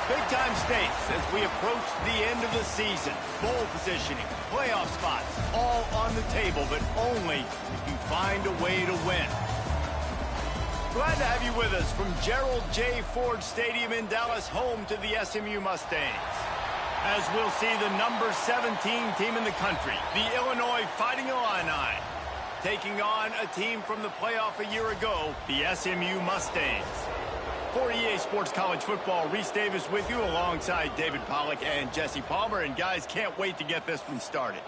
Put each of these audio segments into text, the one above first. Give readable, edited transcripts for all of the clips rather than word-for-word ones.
Big-time stakes as we approach the end of the season. Bowl positioning, playoff spots, all on the table, but only if you find a way to win. Glad to have you with us from Gerald J. Ford Stadium in Dallas, home to the SMU Mustangs. As we'll see the number 17 team in the country, the Illinois Fighting Illini, taking on a team from the playoff a year ago, the SMU Mustangs. For EA Sports College Football, Reese Davis with you alongside David Pollack and Jesse Palmer. And guys, can't wait to get this one started.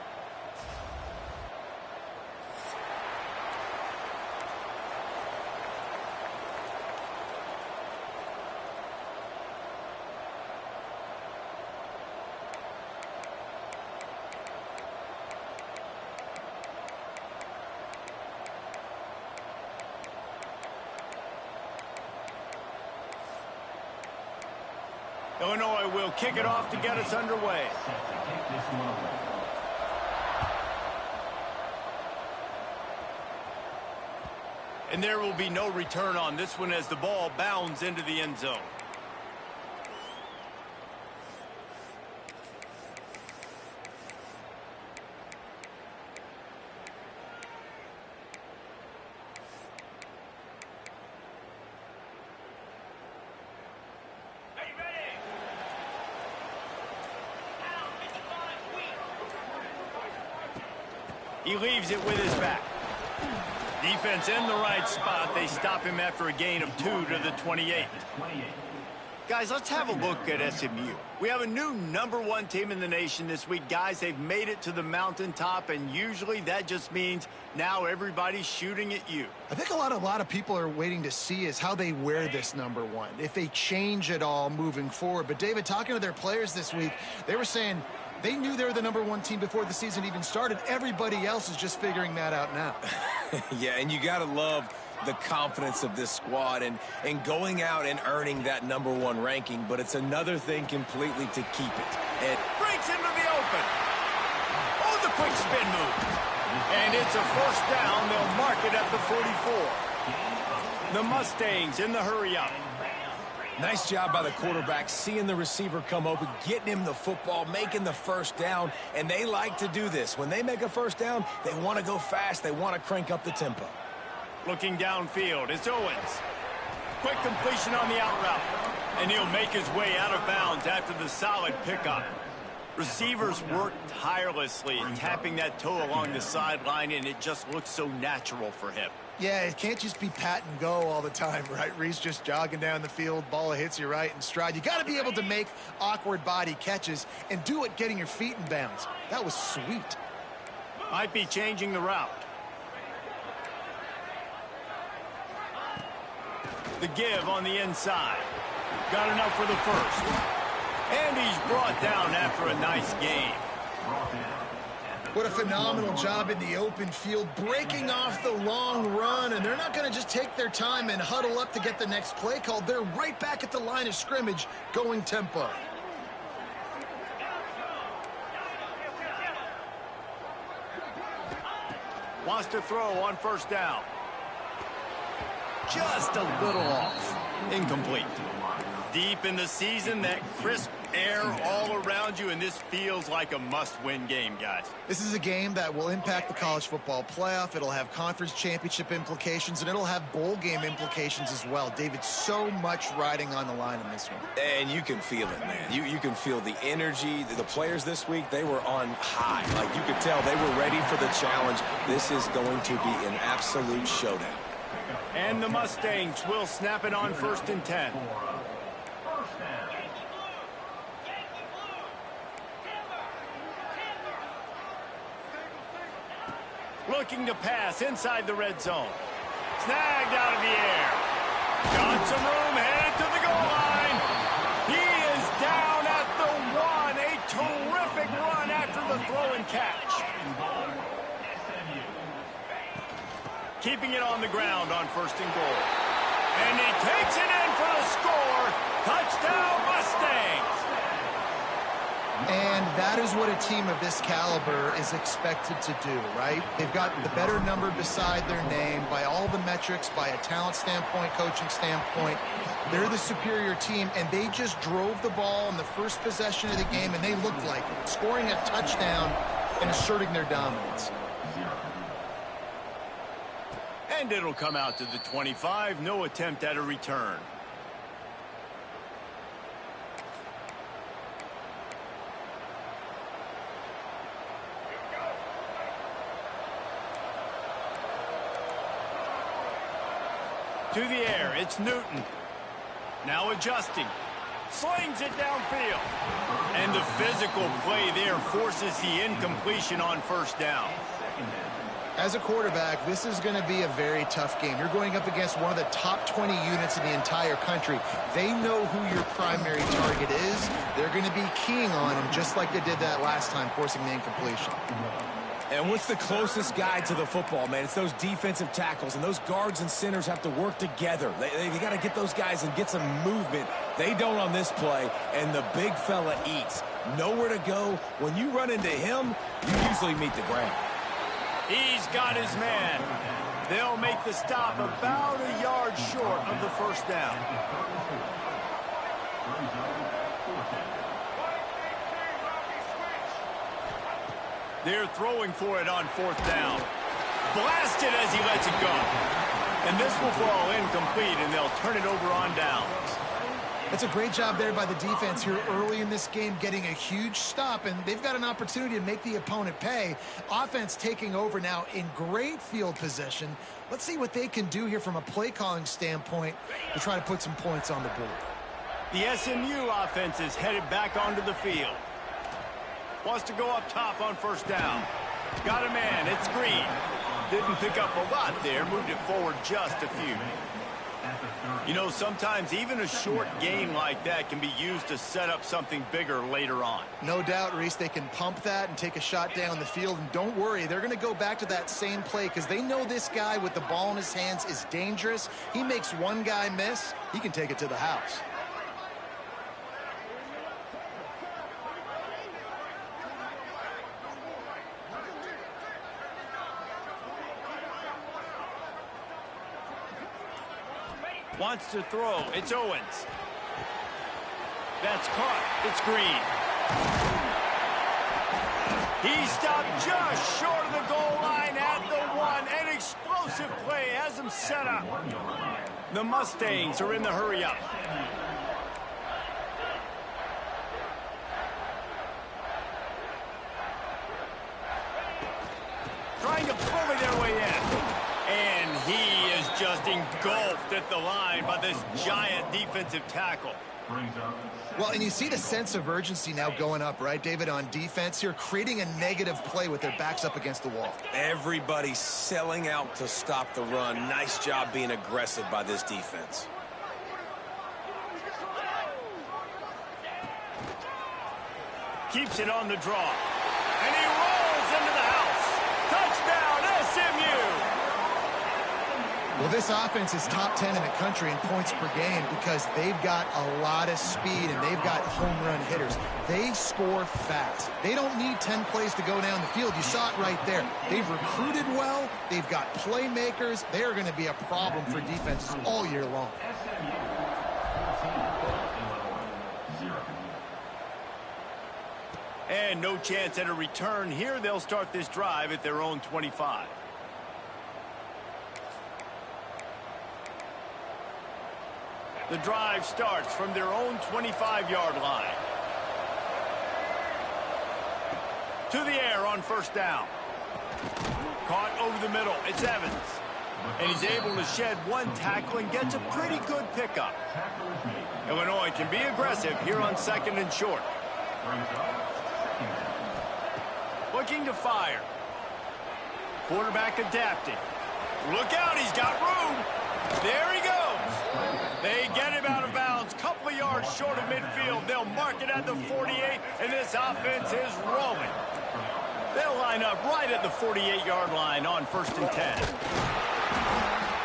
Illinois will kick it off to get us underway. And there will be no return on this one as the ball bounds into the end zone. He leaves it with his back. Defense in the right spot. They stop him after a gain of 2 to the 28. Guys, let's have a look at SMU. We have a new #1 team in the nation this week. Guys, they've made it to the mountaintop, and usually that just means now everybody's shooting at you. I think a lot of people are waiting to see is how they wear this #1, if they change it all moving forward. But, David, talking to their players this week, they were saying they knew they were the #1 team before the season even started. Everybody else is just figuring that out now. Yeah, and you got to love the confidence of this squad and going out and earning that #1 ranking, but it's another thing completely to keep it. And breaks into the open. Oh, the quick spin move. And it's a first down. They'll mark it at the 44. The Mustangs in the hurry up. Nice job by the quarterback, seeing the receiver come open, getting him the football, making the first down, and they like to do this. When they make a first down, they want to go fast. They want to crank up the tempo. Looking downfield, it's Owens. Quick completion on the out route, and he'll make his way out of bounds after the solid pickup. Receivers work tirelessly, tapping that toe along the sideline, and it just looks so natural for him. Yeah, it can't just be pat and go all the time, right? Reese just jogging down the field, ball hits you right in stride. You got to be able to make awkward body catches and do it getting your feet in bounds. That was sweet. Might be changing the route. The give on the inside. Got enough for the first. And he's brought down after a nice gain. What a phenomenal job in the open field, breaking off the long run, and they're not going to just take their time and huddle up to get the next play called. They're right back at the line of scrimmage, going tempo. Wants to throw on first down. Just a little off. Incomplete. Deep in the season, that crisp air all around you, and this feels like a must-win game, guys. This is a game that will impact the college football playoff. It'll have conference championship implications, and it'll have bowl game implications as well. David, so much riding on the line in this one. And you can feel it, man. You can feel the energy. The players this week, they were on high. Like, you could tell they were ready for the challenge. This is going to be an absolute showdown. And the Mustangs will snap it on 1st and 10. Looking to pass inside the red zone. Snagged out of the air. Got some room, headed to the goal line. He is down at the 1. A terrific run after the throw and catch. Keeping it on the ground on 1st and goal. And he takes it in for the score. Touchdown, Mustangs. And that is what a team of this caliber is expected to do, right? They've got the better number beside their name by all the metrics, by a talent standpoint, coaching standpoint. They're the superior team, and they just drove the ball in the first possession of the game, and they looked like it, scoring a touchdown and asserting their dominance. And it'll come out to the 25. No attempt at a return. To the air, it's Newton. Now adjusting. Slings it downfield. And the physical play there forces the incompletion on first down. As a quarterback, this is going to be a very tough game. You're going up against one of the top 20 units in the entire country. They know who your primary target is. They're going to be keying on him just like they did that last time, forcing the incompletion. And what's the closest guy to the football, man? It's those defensive tackles, and those guards and centers have to work together. They got to get those guys and get some movement. They don't on this play, and the big fella eats. Nowhere to go. When you run into him, you usually meet the ground. He's got his man. They'll make the stop about a yard short of the first down. They're throwing for it on fourth down. Blasted as he lets it go. And this will fall incomplete, and they'll turn it over on downs. It's a great job there by the defense here early in this game, getting a huge stop, and they've got an opportunity to make the opponent pay. Offense taking over now in great field position. Let's see what they can do here from a play calling standpoint to try to put some points on the board. The SMU offense is headed back onto the field. Wants to go up top on first down. Got a man, it's Green. Didn't pick up a lot there, moved it forward just a few. You know, sometimes even a short game like that can be used to set up something bigger later on. No doubt, Reese, they can pump that and take a shot down the field. And don't worry, they're going to go back to that same play because they know this guy with the ball in his hands is dangerous. He makes one guy miss, he can take it to the house. Wants to throw. It's Owens. That's caught. It's Green. He stopped just short of the goal line at the one. An explosive play has him set up. The Mustangs are in the hurry-up. Trying to bully their way in. And he is just engulfed at the line by this giant defensive tackle. Well, and you see the sense of urgency now going up, right, David, on defense here, creating a negative play with their backs up against the wall. Everybody's selling out to stop the run. Nice job being aggressive by this defense. Keeps it on the draw. And he rolls into the house. Touchdown, SMU! Well, this offense is top 10 in the country in points per game because they've got a lot of speed and they've got home run hitters. They score fast. They don't need 10 plays to go down the field. You saw it right there. They've recruited well. They've got playmakers. They are going to be a problem for defenses all year long. And no chance at a return here. They'll start this drive at their own 25. The drive starts from their own 25-yard line. To the air on first down. Caught over the middle. It's Evans. And he's able to shed one tackle and gets a pretty good pickup. Illinois can be aggressive here on second and short. Looking to fire. Quarterback adapting. Look out, he's got room. There he goes. They get him out of bounds. Couple of yards short of midfield. They'll mark it at the 48, and this offense is rolling. They'll line up right at the 48-yard line on 1st and 10.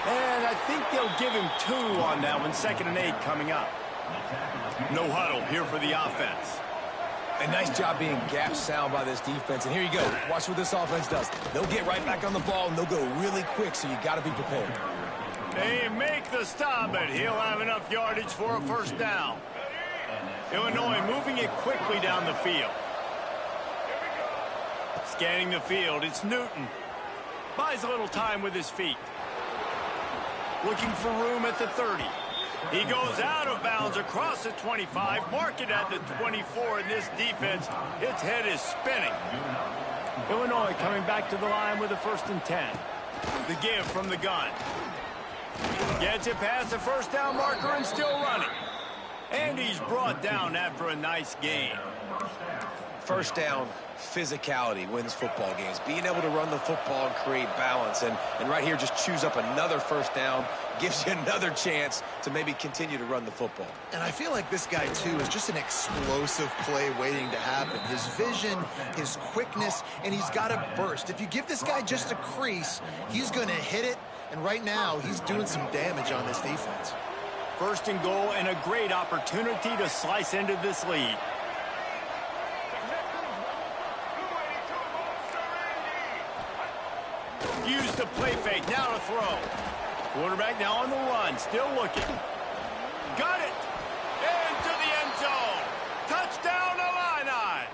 And I think they'll give him 2 on that one. 2nd and 8 coming up. No huddle here for the offense. A nice job being gap sound by this defense. And here you go. Watch what this offense does. They'll get right back on the ball, and they'll go really quick, so you got to be prepared. They make the stop, but he'll have enough yardage for a first down. Illinois moving it quickly down the field. Scanning the field, it's Newton. Buys a little time with his feet. Looking for room at the 30. He goes out of bounds across the 25, mark it at the 24, and this defense, its head is spinning. Illinois coming back to the line with a 1st and 10. The give from the gun. Gets it past the first down marker and still running. And he's brought down after a nice gain. First down, physicality wins football games. Being able to run the football and create balance. And right here, just choose up another first down. Gives you another chance to maybe continue to run the football. And I feel like this guy, too, is just an explosive play waiting to happen. His vision, his quickness, and he's got a burst. If you give this guy just a crease, he's going to hit it. And right now, he's doing some damage on this defense. 1st and goal and a great opportunity to slice into this lead. Use the play fake, now to throw. Quarterback now on the run, still looking. Got it! Into the end zone. Touchdown, Illini!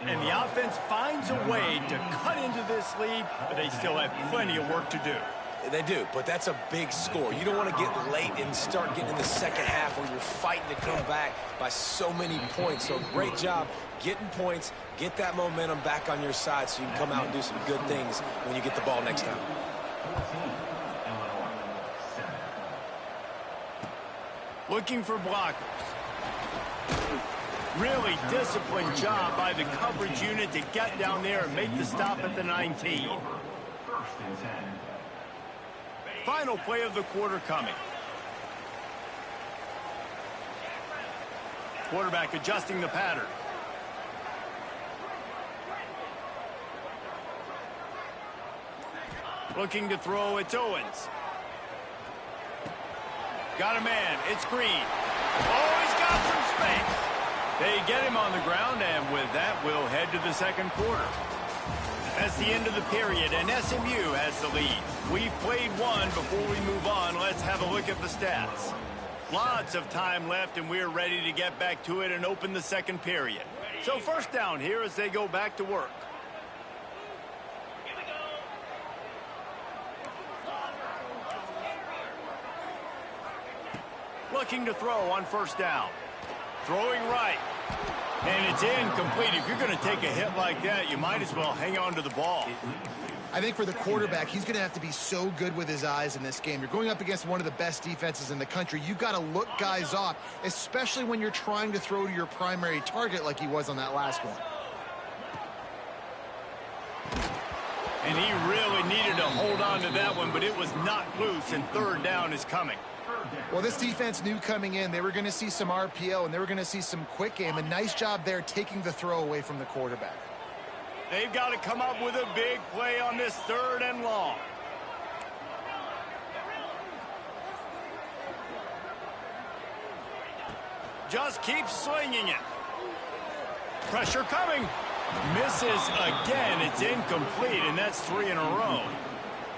And the offense finds a way to cut into this lead, but they still have plenty of work to do. They do, but that's a big score. You don't want to get late and start getting in the second half where you're fighting to come back by so many points. So great job getting points, get that momentum back on your side so you can come out and do some good things when you get the ball next time. Looking for blockers. Really disciplined job by the coverage unit to get down there and make the stop at the 19. Final play of the quarter coming. Quarterback adjusting the pattern. Looking to throw, it's Owens. Got a man, it's Green. Oh, he's got some space. They get him on the ground, and with that, we'll head to the second quarter. That's the end of the period, and SMU has the lead. We've played one. Before we move on, let's have a look at the stats. Lots of time left, and we're ready to get back to it and open the second period. So first down here as they go back to work. Looking to throw on first down. Throwing right. And it's incomplete. If you're going to take a hit like that, you might as well hang on to the ball. I think for the quarterback, he's going to have to be so good with his eyes in this game. You're going up against one of the best defenses in the country. You've got to look guys off, especially when you're trying to throw to your primary target like he was on that last one. And he really needed to hold on to that one, but it was knocked loose, and third down is coming. Well, this defense knew coming in they were going to see some RPO and they were going to see some quick game. A nice job there taking the throw away from the quarterback. They've got to come up with a big play on this 3rd and long. Just keep slinging it. Pressure coming. Misses again. It's incomplete, and that's 3 in a row.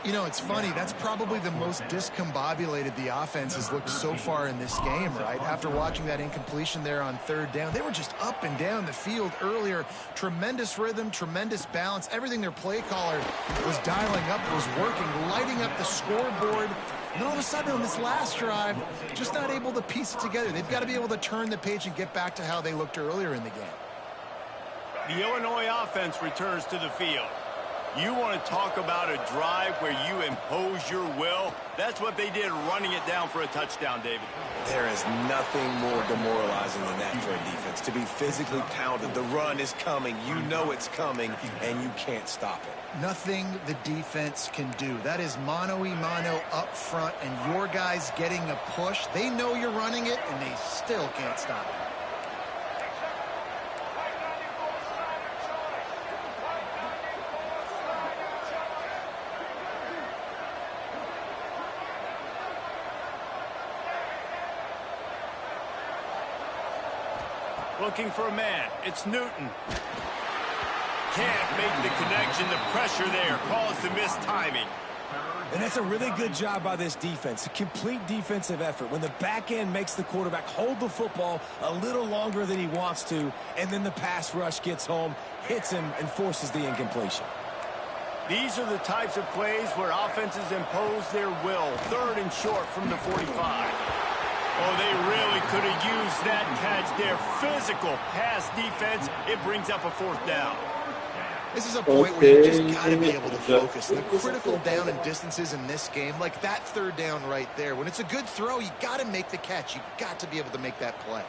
You know, it's funny. That's probably the most discombobulated the offense has looked so far in this game, right? After watching that incompletion there on 3rd down, they were just up and down the field earlier. Tremendous rhythm, tremendous balance. Everything their play caller was dialing up was working, lighting up the scoreboard. And then all of a sudden on this last drive, just not able to piece it together. They've got to be able to turn the page and get back to how they looked earlier in the game. The Illinois offense returns to the field. You want to talk about a drive where you impose your will? That's what they did, running it down for a touchdown, David. There is nothing more demoralizing than that for a defense. To be physically pounded, the run is coming, you know it's coming, and you can't stop it. Nothing the defense can do. That is mano-a-mano up front, and your guys getting a push. They know you're running it, and they still can't stop it. Looking for a man. It's Newton. Can't make the connection. The pressure there caused the missed timing. And that's a really good job by this defense. A complete defensive effort. When the back end makes the quarterback hold the football a little longer than he wants to, and then the pass rush gets home, hits him, and forces the incompletion. These are the types of plays where offenses impose their will. 3rd and short from the 45. Oh, they really could have used that catch there. Physical pass defense. It brings up a 4th down. This is a point where you just got to be able to focus. The critical down and distances in this game, like that 3rd down right there. When it's a good throw, you got to make the catch. You got to be able to make that play.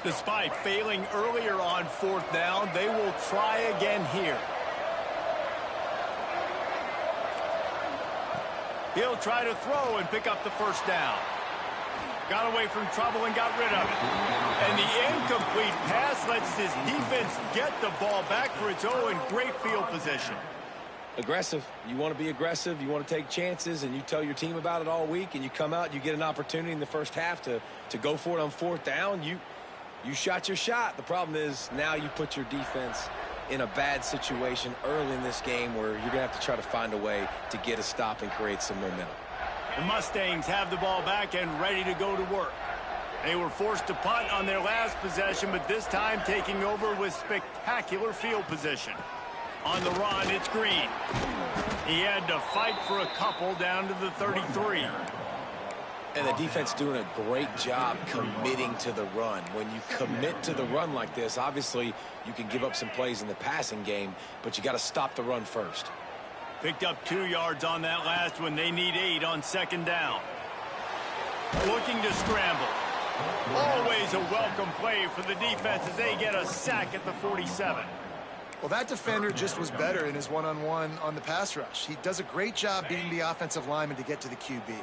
Despite failing earlier on 4th down, they will try again here. He'll try to throw and pick up the 1st down. Got away from trouble and got rid of it. And the incomplete pass lets his defense get the ball back for its own. Great field position. Aggressive. You want to be aggressive. You want to take chances, and you tell your team about it all week, and you come out, you get an opportunity in the first half to go for it on 4th down. You shot your shot. The problem is now you put your defense in a bad situation early in this game where you're going to have to try to find a way to get a stop and create some momentum. The Mustangs have the ball back and ready to go to work. They were forced to punt on their last possession, but this time taking over with spectacular field position. On the run, it's Green. He had to fight for a couple down to the 33. And the defense doing a great job committing to the run. When you commit to the run like this, obviously you can give up some plays in the passing game, but you got to stop the run first. Picked up 2 yards on that last one. They need 8 on 2nd down. Looking to scramble. Always a welcome play for the defense as they get a sack at the 47. Well, that defender just was better in his one-on-one on the pass rush. He does a great job beating the offensive lineman to get to the QB.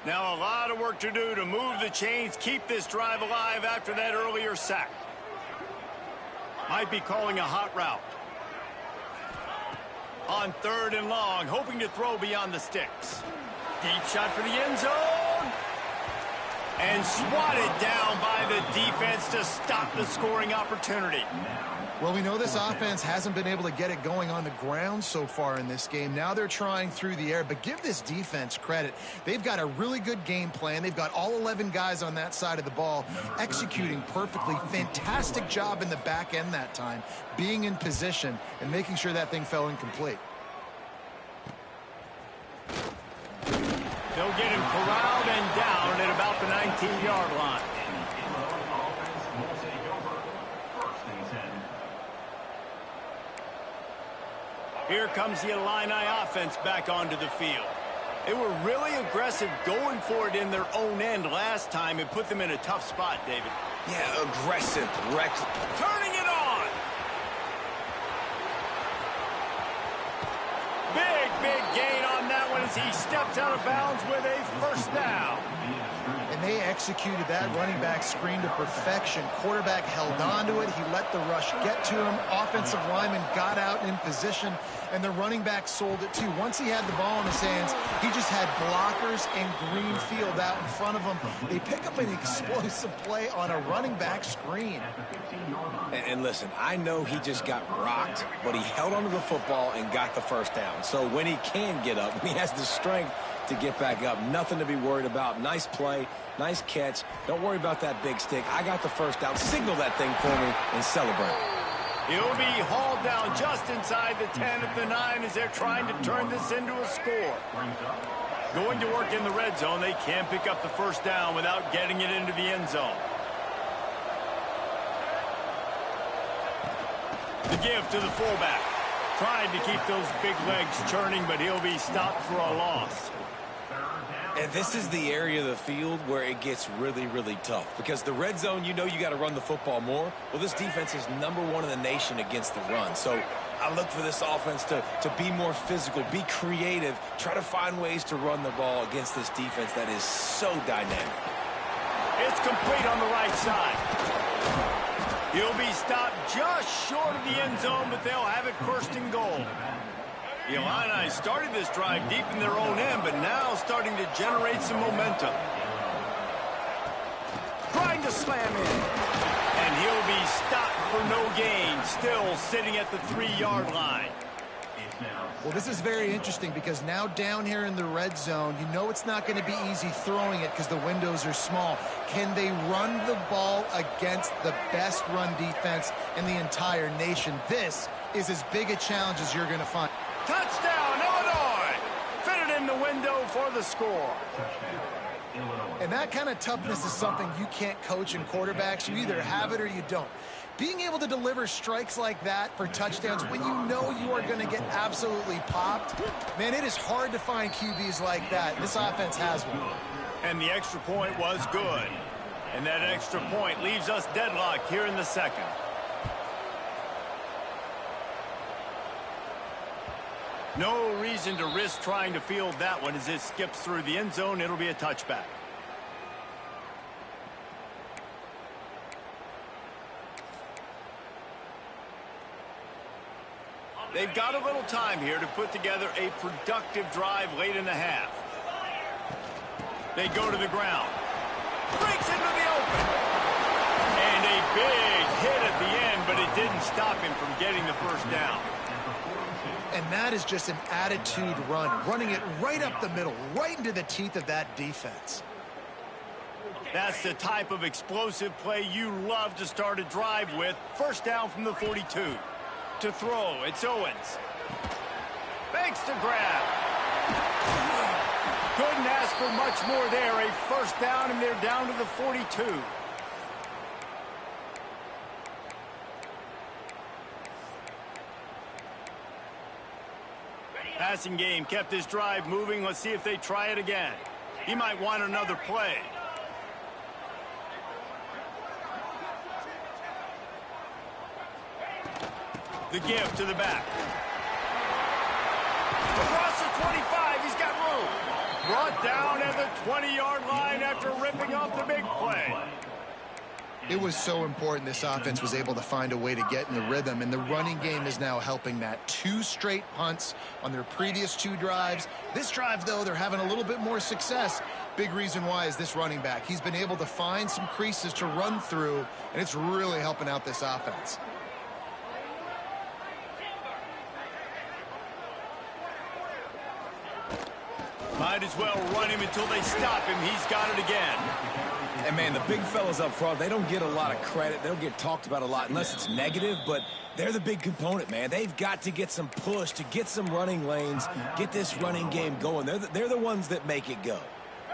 Now a lot of work to do to move the chains, keep this drive alive after that earlier sack. Might be calling a hot route. On 3rd and long, hoping to throw beyond the sticks. Deep shot for the end zone. And swatted down by the defense to stop the scoring opportunity. Well, we know this offense hasn't been able to get it going on the ground so far in this game. Now they're trying through the air, but give this defense credit. They've got a really good game plan. They've got all 11 guys on that side of the ball executing perfectly. Fantastic job in the back end that time, being in position and making sure that thing fell incomplete. They'll get him corralled and down at about the 19-yard line. Here comes the Illini offense back onto the field. They were really aggressive going for it in their own end last time. It put them in a tough spot, David. Yeah, aggressive, reckless. Turning it on. Big gain on that one as he steps out of bounds with a 1st down. And they executed that running back screen to perfection. Quarterback held on to it. He let the rush get to him. Offensive lineman got out in position, and the running back sold it too. Once he had the ball in his hands, he just had blockers and green field out in front of him. They pick up an explosive play on a running back screen. And listen, I know he just got rocked, but he held onto the football and got the 1st down. So when he can get up, when he has the strength to get back up, nothing to be worried about. Nice play, nice catch. Don't worry about that big stick. I got the 1st down. Signal that thing for me and celebrate. He'll be hauled down just inside the 10 at the 9 as they're trying to turn this into a score. Going to work in the red zone. They can't pick up the 1st down without getting it into the end zone. The give to the fullback. Trying to keep those big legs churning, but he'll be stopped for a loss. And this is the area of the field where it gets really, really tough. Because the red zone, you know you got to run the football more. Well, this defense is #1 in the nation against the run. So I look for this offense to be more physical, be creative, try to find ways to run the ball against this defense that is so dynamic. It's complete on the right side. He'll be stopped just short of the end zone, but they'll have it first and goal. The Illini started this drive deep in their own end, but now starting to generate some momentum. Trying to slam in. And he'll be stopped for no gain, still sitting at the 3-yard line. Well, this is very interesting because now down here in the red zone, you know it's not going to be easy throwing it because the windows are small. Can they run the ball against the best run defense in the entire nation? This is as big a challenge as you're going to find. Touchdown, Illinois! Fitted in the window for the score. And that kind of toughness is something you can't coach in quarterbacks. You either have it or you don't. Being able to deliver strikes like that for touchdowns when you know you are going to get absolutely popped, man, it is hard to find QBs like that. This offense has one. And the extra point was good. And that extra point leaves us deadlocked here in the second. No reason to risk trying to field that one as it skips through the end zone. It'll be a touchback. They've got a little time here to put together a productive drive late in the half. They go to the ground. Breaks into the open. And a big hit at the end, but it didn't stop him from getting the first down. And that is just an attitude run, running it right up the middle, right into the teeth of that defense. That's the type of explosive play you love to start a drive with. First down from the 42. To throw, it's Owens. Banks to grab. Couldn't ask for much more there. A first down, and they're down to the 42. Passing game kept this drive moving. Let's see if they try it again. He might want another play. The give to the back. Across the 25, he's got room. Brought down at the 20-yard line after ripping off the big play. It was so important this offense was able to find a way to get in the rhythm, and the running game is now helping that. 2 straight punts on their previous 2 drives. This drive, though, they're having a little bit more success. Big reason why is this running back. He's been able to find some creases to run through, and it's really helping out this offense. Might as well run him until they stop him. He's got it again. And, man, the big fellas up front, they don't get a lot of credit. They don't get talked about a lot unless it's negative, but they're the big component, man. They've got to get some push, to get some running lanes, get this running game going. They're the ones that make it go.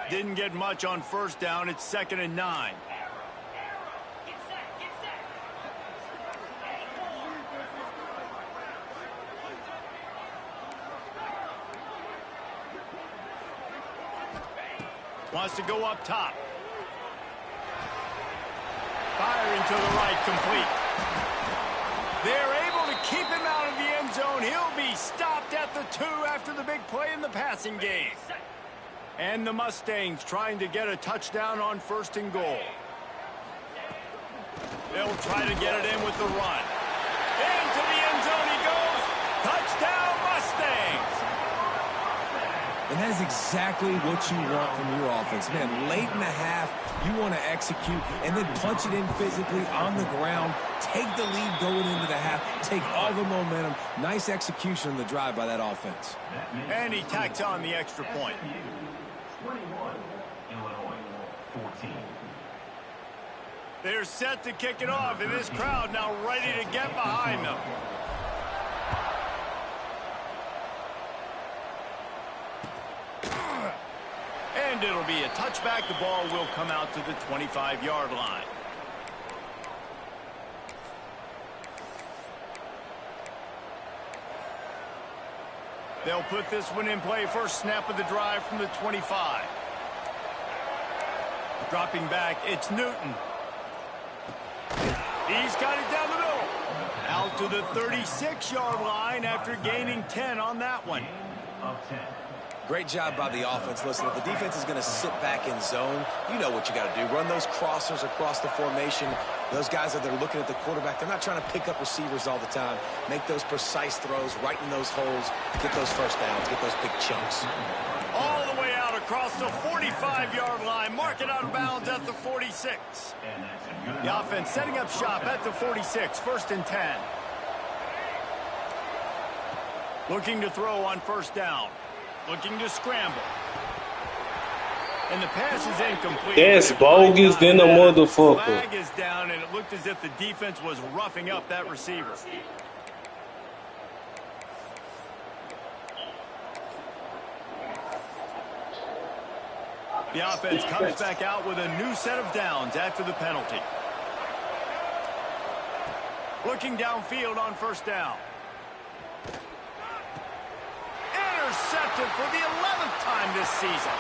Didn't get much on first down. It's 2nd and 9. Wants to go up top. Firing to the right, complete. They're able to keep him out of the end zone. He'll be stopped at the 2 after the big play in the passing game. And the Mustangs trying to get a touchdown on 1st and goal. They'll try to get it in with the run. Into the end zone he goes. Touchdown, Mustangs! And that is exactly what you want from your offense. Man, late in the half, you want to execute and then punch it in physically on the ground. Take the lead going into the half. Take all the momentum. Nice execution on the drive by that offense. And he tacks on the extra point. 21, Illinois, 14. They're set to kick it off, and this crowd now ready to get behind them. And it'll be a touchback. The ball will come out to the 25-yard line. They'll put this one in play. First snap of the drive from the 25. Dropping back, it's Newton. He's got it down the middle. Out to the 36-yard line after gaining 10 on that one. Great job by the offense. Listen, if the defense is going to sit back in zone, you know what you got to do. Run those crossers across the formation. Those guys that are looking at the quarterback, they're not trying to pick up receivers all the time. Make those precise throws right in those holes, get those first downs, get those big chunks. All the way out across the 45-yard line. Mark it out of bounds at the 46. The offense setting up shop at the 46, 1st and 10. Looking to throw on 1st down. Looking to scramble. And the pass is incomplete. That's bogus than a motherfucker. Flag is down, and it looked as if the defense was roughing up that receiver. The offense comes back out with a new set of downs after the penalty. Looking downfield on 1st down. Intercepted for the 11th time this season.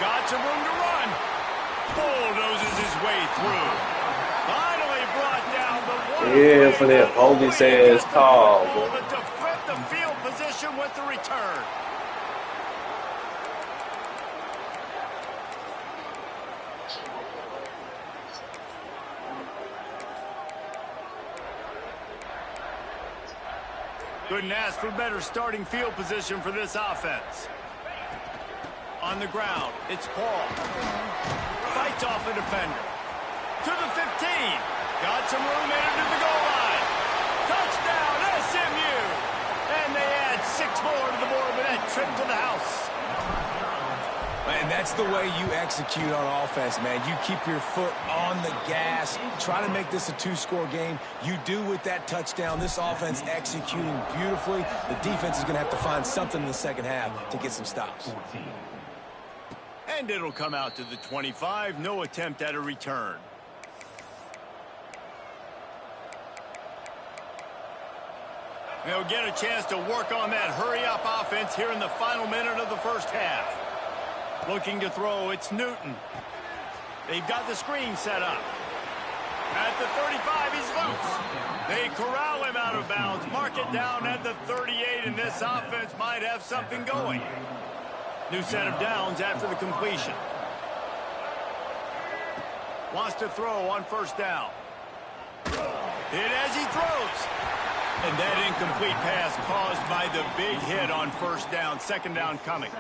Got some room to run. Bulldozes his way through. Finally brought down the one. Yeah, for that bogus ass call, bro. But to flip the field position with the return. Couldn't ask for better starting field position for this offense. On the ground, it's Paul. Fights off a defender. To the 15. Got some room into the goal line. Touchdown, SMU. And they add 6 more to the board with that trip to the house. And that's the way you execute on offense, man. You keep your foot on the gas. Try to make this a 2-score game. You do with that touchdown. This offense executing beautifully. The defense is going to have to find something in the second half to get some stops. And it'll come out to the 25. No attempt at a return. They'll get a chance to work on that hurry-up offense here in the final minute of the 1st half. Looking to throw, it's Newton. They've got the screen set up. At the 35, he's loose. They corral him out of bounds. Mark it down at the 38, and this offense might have something going. New set of downs after the completion. Wants to throw on 1st down. Hit as he throws. And that incomplete pass caused by the big hit on 1st down. 2nd down coming.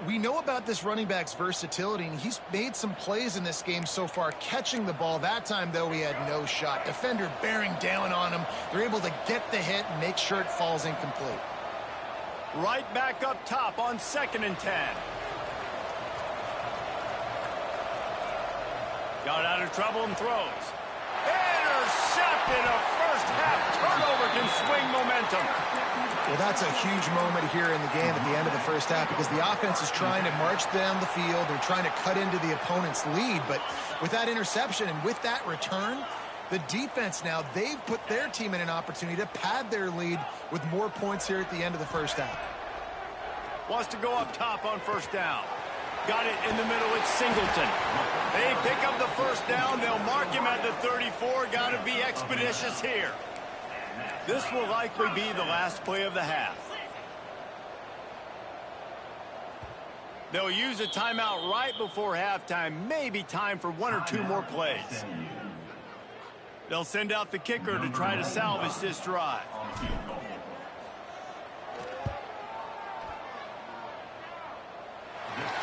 We know about this running back's versatility, and he's made some plays in this game so far, catching the ball. That time, though, he had no shot. Defender bearing down on him. They're able to get the hit and make sure it falls incomplete. Right back up top on 2nd and 10. Got out of trouble and throws. Intercepted. A 1st half turnover can swing momentum. Well, that's a huge moment here in the game at the end of the 1st half, because the offense is trying to march down the field. They're trying to cut into the opponent's lead, but with that interception and with that return, the defense now, they've put their team in an opportunity to pad their lead with more points here at the end of the 1st half. Wants to go up top on 1st down. Got it in the middle, it's Singleton. They pick up the 1st down. They'll mark him at the 34. Got to be expeditious here. This will likely be the last play of the half. They'll use a timeout right before halftime. Maybe time for 1 or 2 more plays. They'll send out the kicker to try to salvage this drive.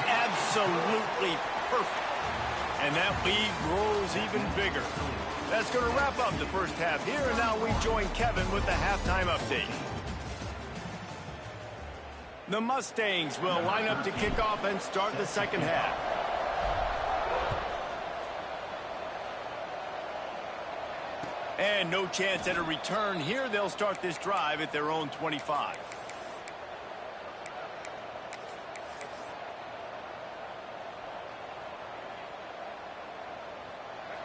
Absolutely perfect. And that lead grows even bigger. That's going to wrap up the 1st half here, and now we join Kevin with the halftime update. The Mustangs will line up to kick off and start the 2nd half. And no chance at a return here. They'll start this drive at their own 25.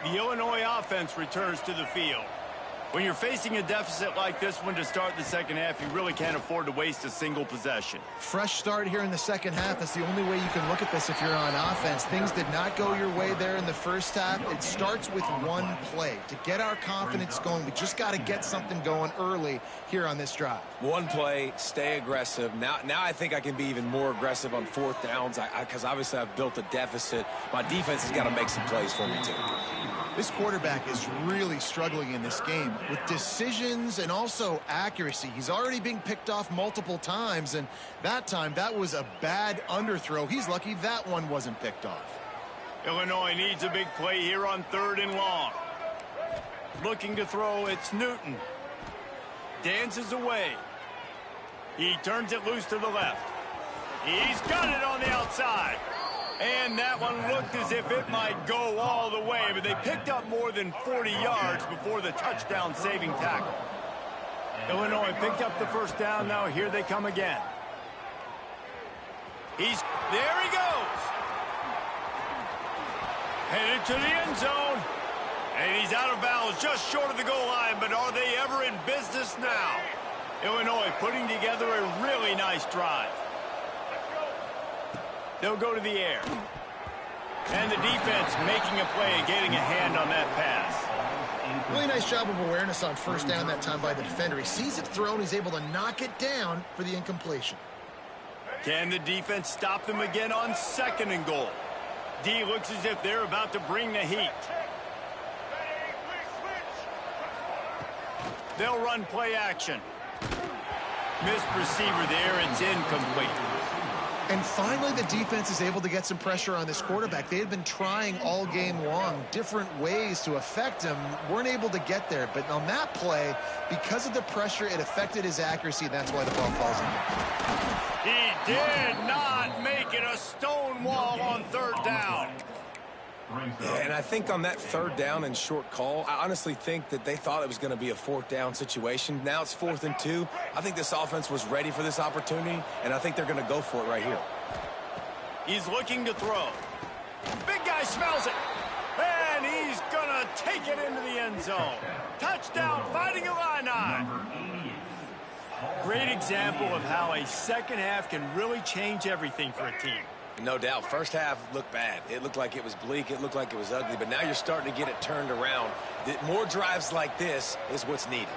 The Illinois offense returns to the field. When you're facing a deficit like this one to start the second half, you really can't afford to waste a single possession. Fresh start here in the second half. That's the only way you can look at this if you're on offense. Things did not go your way there in the first half. It starts with one play. To get our confidence going, we just got to get something going early here on this drive. One play, stay aggressive. Now I think I can be even more aggressive on fourth downs because obviously I've built a deficit. My defense has got to make some plays for me too. This quarterback is really struggling in this game with decisions and also accuracy. He's already being picked off multiple times, and that time that was a bad underthrow. He's lucky that one wasn't picked off. Illinois needs a big play here on 3rd and long. Looking to throw, it's Newton. Dances away. He turns it loose to the left. He's got it on the outside. And that one looked as if it might go all the way, but they picked up more than 40 yards before the touchdown-saving tackle. Illinois picked up the first down. Now here they come again. There he goes. Headed to the end zone. And he's out of bounds just short of the goal line, but are they ever in business now? Illinois putting together a really nice drive. They'll go to the air. And the defense making a play, getting a hand on that pass. Really nice job of awareness on first down that time by the defender. He sees it thrown. He's able to knock it down for the incompletion. Can the defense stop them again on 2nd and goal? D looks as if they're about to bring the heat. They'll run play action. Missed receiver there. It's incomplete. And finally, the defense is able to get some pressure on this quarterback. They had been trying all game long different ways to affect him. Weren't able to get there. But on that play, because of the pressure, it affected his accuracy. That's why the ball falls in. He did not make it a stone wall on 3rd down. Yeah, and I think on that 3rd down and short call, I honestly think that they thought it was going to be a 4th down situation. Now it's 4th and 2. I think this offense was ready for this opportunity, and I think they're going to go for it right here. He's looking to throw. Big guy smells it. And he's going to take it into the end zone. Touchdown, Fighting Illini. Great example of how a second half can really change everything for a team. No doubt. First half looked bad. It looked like it was bleak. It looked like it was ugly. But now you're starting to get it turned around. More drives like this is what's needed.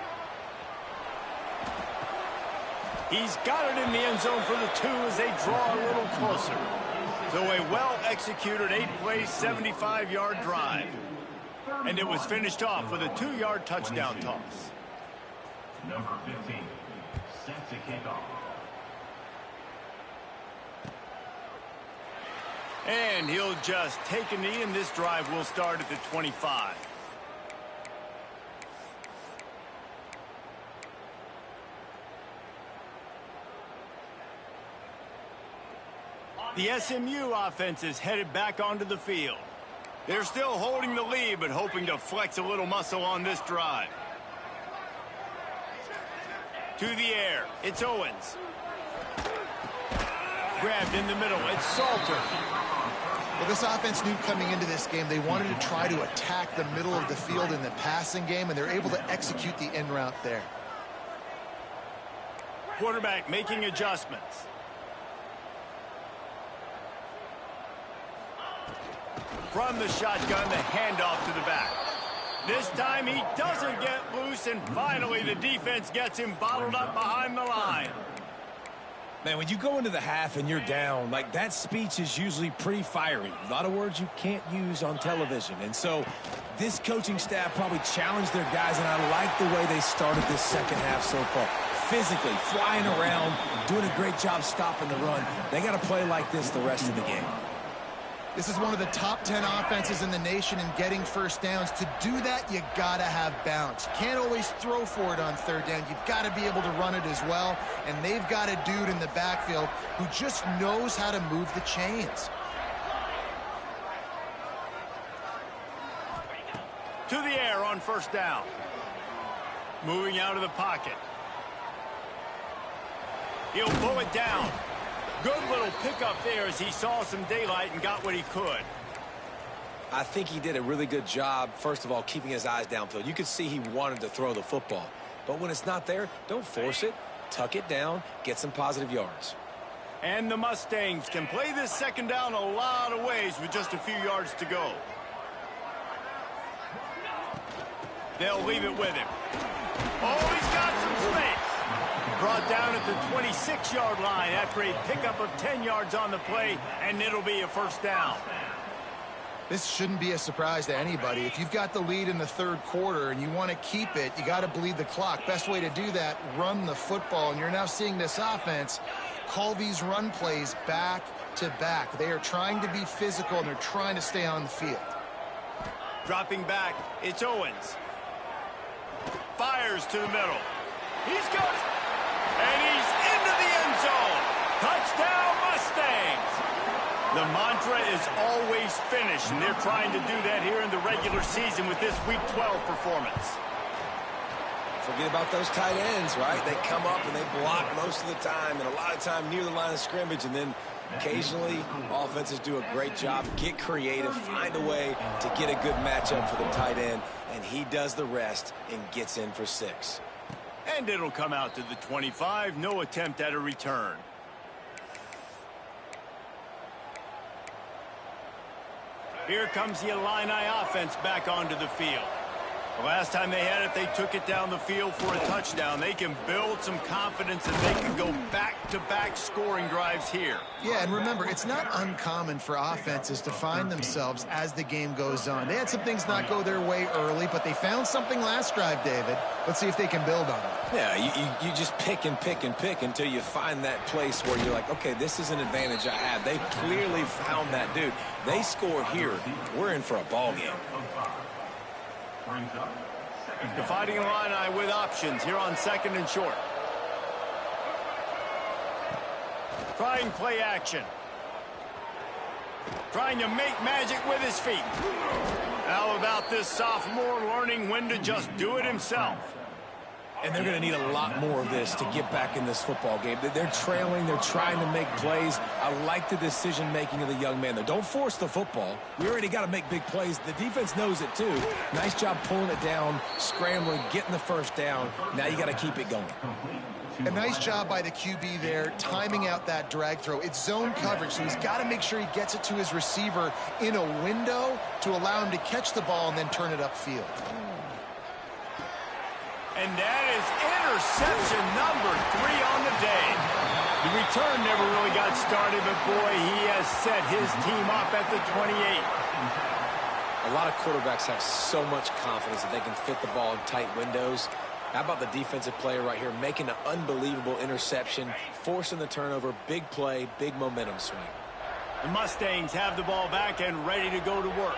He's got it in the end zone for the 2 as they draw a little closer. So a well-executed 8-play, 75-yard drive. And it was finished off with a 2-yard touchdown toss. Number 15, set to kick off. And he'll just take a knee, and this drive will start at the 25. The SMU offense is headed back onto the field. They're still holding the lead, but hoping to flex a little muscle on this drive. To the air, it's Owens. Grabbed in the middle, it's Salter. Well, this offense knew coming into this game they wanted to try to attack the middle of the field in the passing game, and they're able to execute the in route there. Quarterback making adjustments. From the shotgun, the handoff to the back. This time he doesn't get loose, and finally the defense gets him bottled up behind the line. Man, when you go into the half and you're down, like that speech is usually pretty fiery. A lot of words you can't use on television. And so this coaching staff probably challenged their guys, and I like the way they started this second half so far. Physically, flying around, doing a great job stopping the run. They got to play like this the rest of the game. This is one of the top 10 offenses in the nation in getting first downs. To do that, you gotta have balance. You can't always throw for it on 3rd down. You've got to be able to run it as well. And they've got a dude in the backfield who just knows how to move the chains. To the air on 1st down. Moving out of the pocket. He'll pull it down. Good little pickup there as he saw some daylight and got what he could. I think he did a really good job, first of all, keeping his eyes downfield. You could see he wanted to throw the football. But when it's not there, don't force it. Tuck it down, get some positive yards. And the Mustangs can play this second down a lot of ways with just a few yards to go. They'll leave it with him. Oh, he's got some space. Brought down at the 26-yard line after a pickup of 10 yards on the play, and it'll be a first down. This shouldn't be a surprise to anybody. If you've got the lead in the third quarter and you want to keep it, you got to bleed the clock. Best way to do that, run the football. And you're now seeing this offense call these run plays back to back. They are trying to be physical, and they're trying to stay on the field. Dropping back, it's Owens. Fires to the middle. He's got it. And he's into the end zone. Touchdown, Mustangs. The mantra is always finish, and they're trying to do that here in the regular season with this Week 12 performance. Forget about those tight ends, right? They come up and they block most of the time, and a lot of time near the line of scrimmage, and then occasionally offenses do a great job, get creative, find a way to get a good matchup for the tight end, and he does the rest and gets in for 6. And it'll come out to the 25. No attempt at a return. Here comes the Illini offense back onto the field. The last time they had it, they took it down the field for a touchdown. They can build some confidence, and they can go back-to-back scoring drives here. Yeah, and remember, it's not uncommon for offenses to find themselves as the game goes on. They had some things not go their way early, but they found something last drive, David. Let's see if they can build on it. Yeah, you just pick and pick and pick until you find that place where you're like, okay, this is an advantage I have. They clearly found that dude. They score here. We're in for a ball game. The Fighting Illini with options here on 2nd and short. Trying play action. Trying to make magic with his feet. How about this sophomore learning when to just do it himself? And they're going to need a lot more of this to get back in this football game. They're trailing. They're trying to make plays. I like the decision-making of the young man there. Don't force the football. We already got to make big plays. The defense knows it, too. Nice job pulling it down, scrambling, getting the first down. Now you got to keep it going. A nice job by the QB there, timing out that drag throw. It's zone coverage, so he's got to make sure he gets it to his receiver in a window to allow him to catch the ball and then turn it upfield. And that is interception number 3 on the day. The return never really got started, but boy, he has set his team up at the 28. A lot of quarterbacks have so much confidence that they can fit the ball in tight windows. How about the defensive player right here making an unbelievable interception, forcing the turnover, big play, big momentum swing. The Mustangs have the ball back and ready to go to work.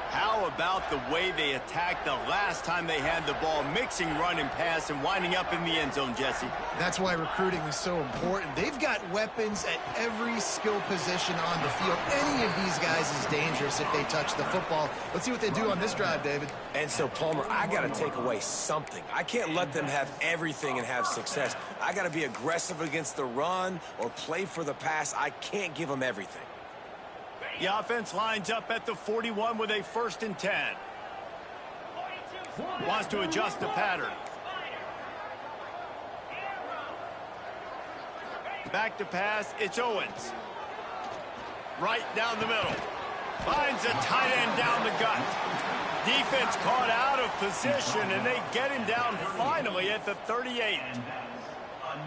How about the way they attacked the last time they had the ball, mixing run and pass and winding up in the end zone, Jesse? That's why recruiting is so important. They've got weapons at every skill position on the field. Any of these guys is dangerous if they touch the football. Let's see what they do on this drive, David. And so, Palmer, I got to take away something. I can't let them have everything and have success. I got to be aggressive against the run or play for the pass. I can't give them everything. The offense lines up at the 41 with a 1st and 10. Wants to adjust the pattern. Back to pass, it's Owens. Right down the middle. Finds a tight end down the gut. Defense caught out of position, and they get him down finally at the 38.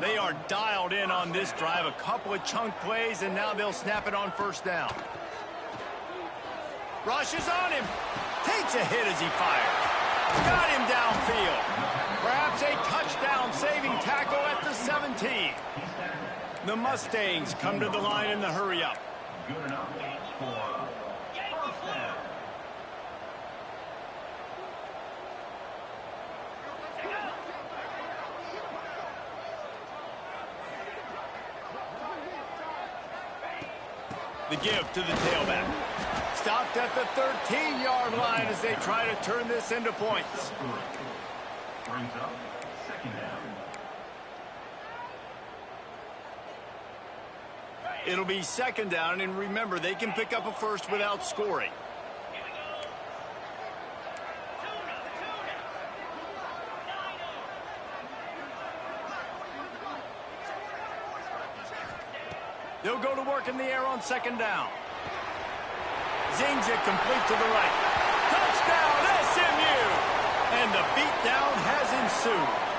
They are dialed in on this drive. A couple of chunk plays, and now they'll snap it on 1st down. Rushes on him. Takes a hit as he fires. Got him downfield. Perhaps a touchdown-saving tackle at the 17. The Mustangs come to the line in the hurry-up. Good enough for first down. The give to the tailback. Stopped at the 13-yard line as they try to turn this into points. Brings up 2nd down. It'll be 2nd down, and remember, they can pick up a first without scoring. They'll go to work in the air on second down. Zings it complete to the right. Touchdown, SMU! And the beatdown has ensued.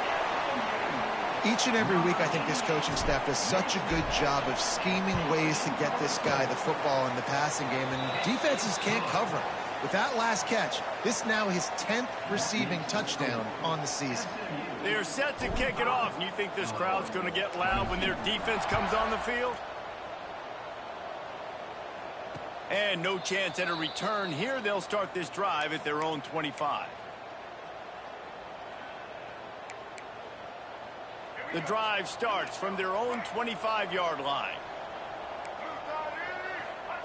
Each and every week, I think this coaching staff does such a good job of scheming ways to get this guy the football in the passing game, and defenses can't cover him. With that last catch, this now his 10th receiving touchdown on the season. They're set to kick it off, and you think this crowd's going to get loud when their defense comes on the field? And no chance at a return here. They'll start this drive at their own 25. The drive starts from their own 25-yard line.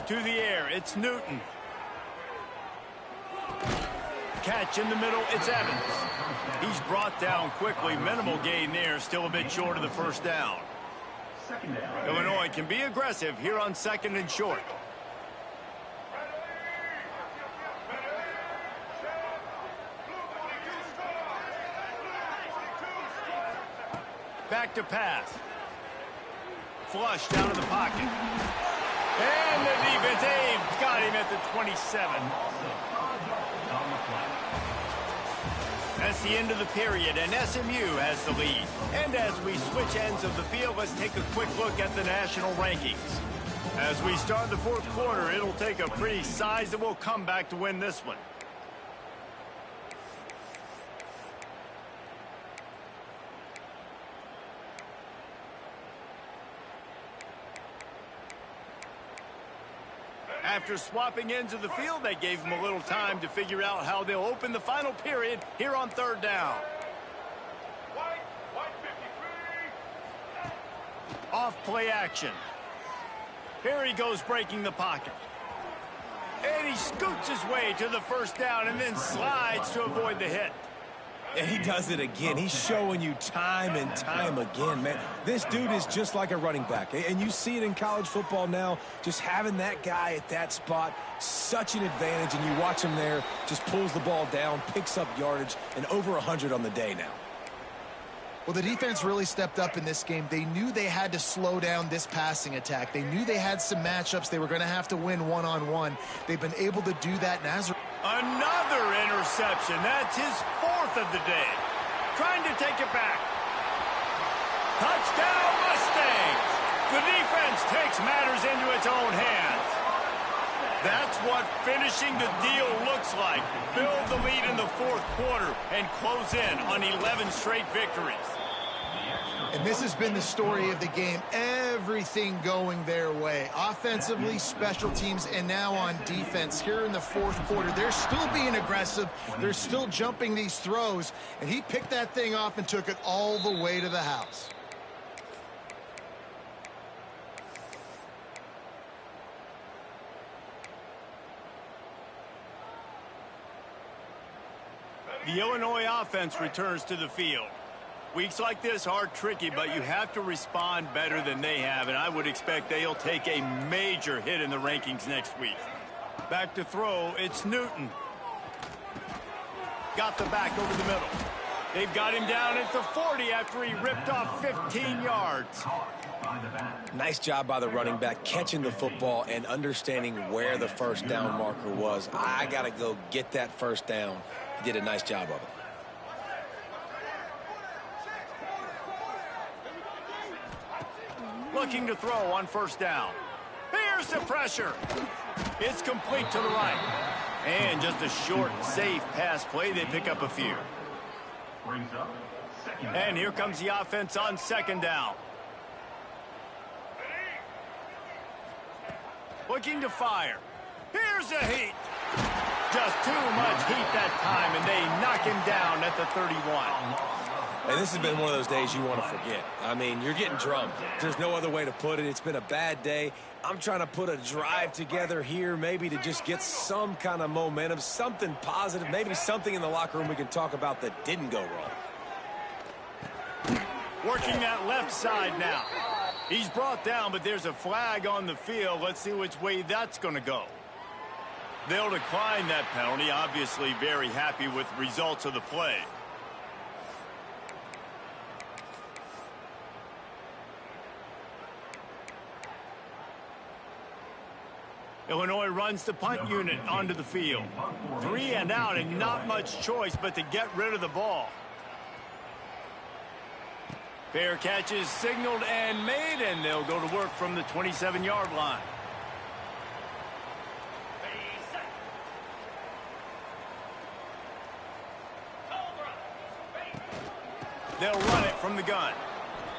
To the air, it's Newton. Catch in the middle, it's Evans. He's brought down quickly. Minimal gain there, still a bit short of the first down. Illinois can be aggressive here on second and short. Back to pass. Flush down in the pocket. And the defense, Abe got him at the 27. That's the end of the period, and SMU has the lead. And as we switch ends of the field, let's take a quick look at the national rankings. As we start the fourth quarter, it'll take a pretty sizable comeback to win this one. After swapping ends of the field, they gave them a little time to figure out how they'll open the final period here on third down. Off play action. Here he goes breaking the pocket. And he scoots his way to the first down and then slides to avoid the hit. And he does it again. He's showing you time and time again, man. This dude is just like a running back. And you see it in college football now. Just having that guy at that spot, such an advantage. And you watch him there, just pulls the ball down, picks up yardage, and over 100 on the day now. Well, the defense really stepped up in this game. They knew they had to slow down this passing attack. They knew they had some matchups they were going to have to win one-on-one. They've been able to do that. Another interception. That's his fourth of the day. Trying to take it back. Touchdown, Mustangs! The defense takes matters into its own hands. That's what finishing the deal looks like. Build the lead in the fourth quarter and close in on 11 straight victories. And this has been the story of the game. Everything going their way. Offensively, special teams, and now on defense. Here in the fourth quarter, they're still being aggressive. They're still jumping these throws. And he picked that thing off and took it all the way to the house. The Illinois offense returns to the field. Weeks like this are tricky, but you have to respond better than they have, and I would expect they'll take a major hit in the rankings next week. Back to throw, it's Newton. Got the back over the middle. They've got him down at the 40 after he ripped off 15 yards. Nice job by the running back, catching the football and understanding where the first down marker was. I got to go get that first down. He did a nice job of it. Looking to throw on first down. Here's the pressure. It's complete to the right. And just a short, safe pass play. They pick up a few. And here comes the offense on second down. Looking to fire. Here's a heat. Just too much heat that time, and they knock him down at the 31. And this has been one of those days you want to forget. I mean, you're getting drummed. There's no other way to put it. It's been a bad day. I'm trying to put a drive together here, maybe to just get some kind of momentum, something positive, maybe something in the locker room we can talk about that didn't go wrong. Working that left side now. He's brought down, but there's a flag on the field. Let's see which way that's going to go. They'll decline that penalty. Obviously very happy with results of the play. Illinois runs the punt unit onto the field. 3 and out, and not much choice but to get rid of the ball. Fair catch is signaled and made, and they'll go to work from the 27-yard line. They'll run it from the gun.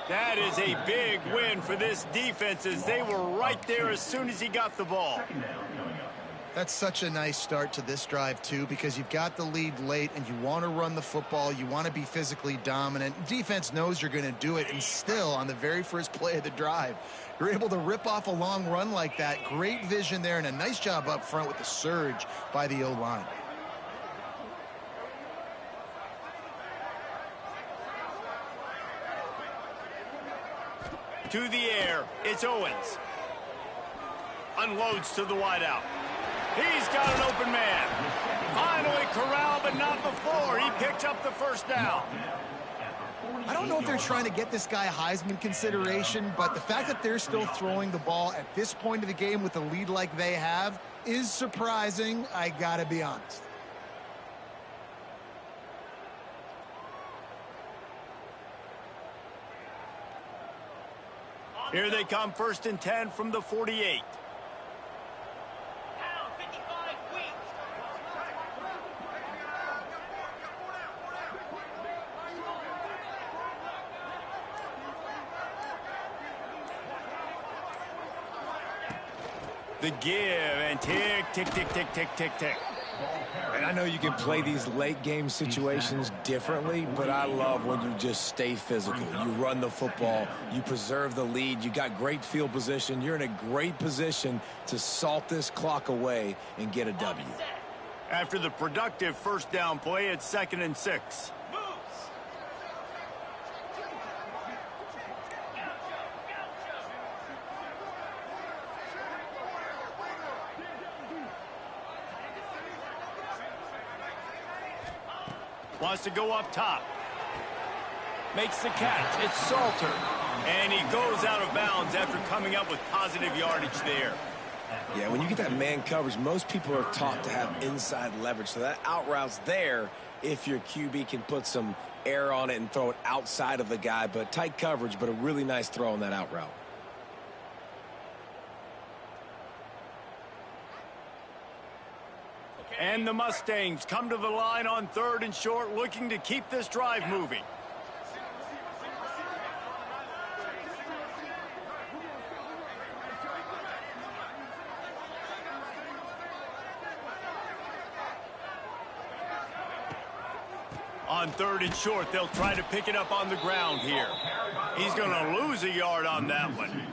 That is a big win for this defense, as they were right there as soon as he got the ball. That's such a nice start to this drive, too, because you've got the lead late and you want to run the football. You want to be physically dominant. Defense knows you're going to do it, and still, on the very first play of the drive, you're able to rip off a long run like that. Great vision there, and a nice job up front with the surge by the O-line. To the air, it's Owens. Unloads to the wideout. He's got an open man. Finally corralled, but not before. He picked up the first down. I don't know if they're trying to get this guy Heisman consideration, but the fact that they're still throwing the ball at this point of the game with a lead like they have is surprising, I gotta be honest. Here they come, 1st and 10 from the 48. The give, and tick, tick, tick, tick, tick, tick, tick. And I know you can play these late game situations differently, but I love when you just stay physical. You run the football, you preserve the lead, you got great field position, you're in a great position to salt this clock away and get a W. After the productive first down play, it's 2nd and 6. Wants to go up top. Makes the catch. It's Salter. And he goes out of bounds after coming up with positive yardage there. Yeah, when you get that man coverage, most people are taught to have inside leverage. So that out route's there if your QB can put some air on it and throw it outside of the guy. But tight coverage, but a really nice throw on that out route. And the Mustangs come to the line on 3rd and short, looking to keep this drive moving. On 3rd and short, they'll try to pick it up on the ground here. He's going to lose a yard on that one.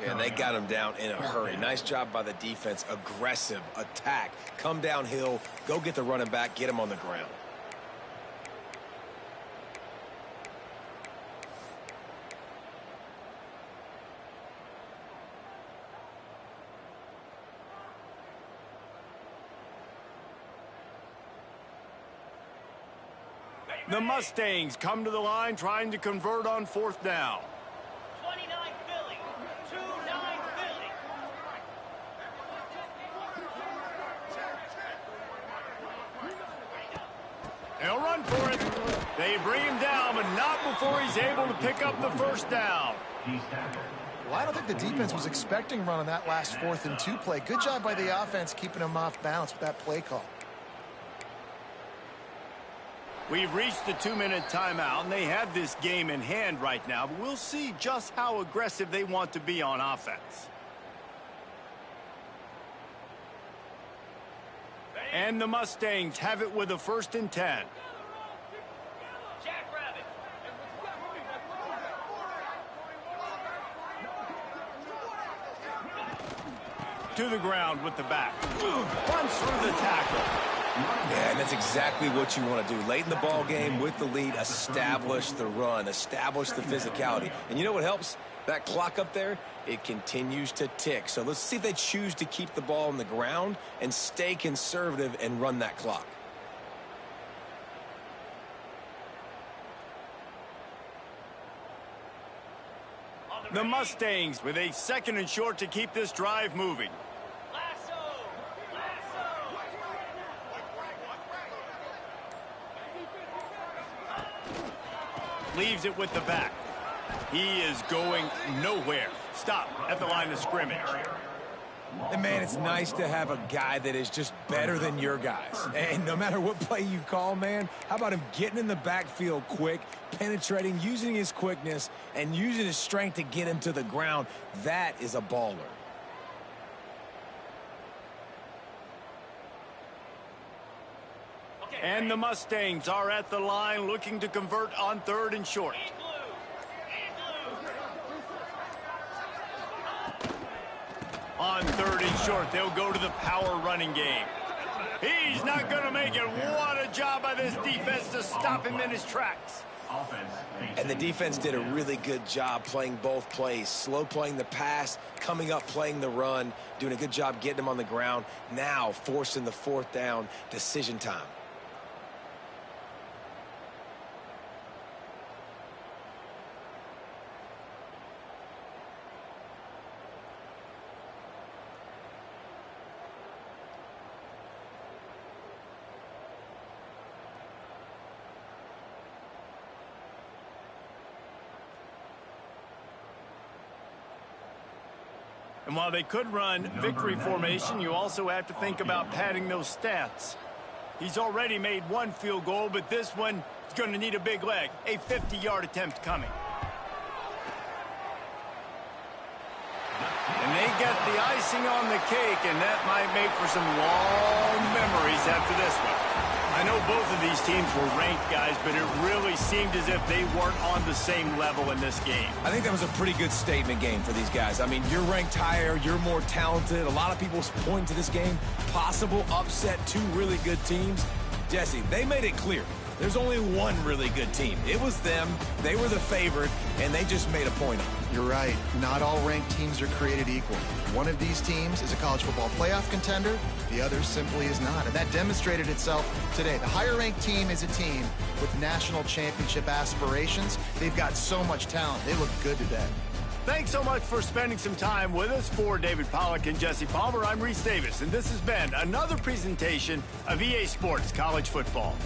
Yeah, they got him down in a hurry. Nice job by the defense. Aggressive attack. Come downhill. Go get the running back. Get him on the ground. The Mustangs come to the line trying to convert on 4th down. 29 Philly. 2-9 Philly. They'll run for it. They bring him down, but not before he's able to pick up the first down. Well, I don't think the defense was expecting run on that last 4th and 2 play. Good job by the offense keeping him off balance with that play call. We've reached the 2-minute timeout, and they have this game in hand right now, but we'll see just how aggressive they want to be on offense. And the Mustangs have it with a 1st and 10. Jackrabbit. To the ground with the back. Runs through the tackle. Yeah, and that's exactly what you want to do. Late in the ball game with the lead, establish the run, establish the physicality. And you know what helps? That clock up there, it continues to tick. So let's see if they choose to keep the ball on the ground and stay conservative and run that clock. The Mustangs with a 2nd and short to keep this drive moving. leaves it with the back. He is going nowhere. Stop at the line of scrimmage. And, man, it's nice to have a guy that is just better than your guys. And no matter what play you call, man, how about him getting in the backfield quick, penetrating, using his quickness, and using his strength to get him to the ground? That is a baller. And the Mustangs are at the line looking to convert on 3rd and short. On 3rd and short, they'll go to the power running game. He's not going to make it. What a job by this defense to stop him in his tracks. And the defense did a really good job playing both plays. Slow playing the pass, coming up playing the run, doing a good job getting him on the ground. Now forcing the 4th down, decision time. And while they could run victory formation, you also have to think about padding those stats. He's already made 1 field goal, but this one is going to need a big leg. A 50-yard attempt coming. And they get the icing on the cake, and that might make for some long memories after this one. I know both of these teams were ranked, guys, but it really seemed as if they weren't on the same level in this game. I think that was a pretty good statement game for these guys. I mean, you're ranked higher, you're more talented. A lot of people point to this game, possible upset, 2 really good teams. Jesse, they made it clear. There's only one really good team. It was them. They were the favorite, and they just made a point of it. You're right. Not all ranked teams are created equal. One of these teams is a college football playoff contender. The other simply is not. And that demonstrated itself today. The higher-ranked team is a team with national championship aspirations. They've got so much talent. They look good today. Thanks so much for spending some time with us. For David Pollack and Jesse Palmer, I'm Reese Davis, and this has been another presentation of EA Sports College Football.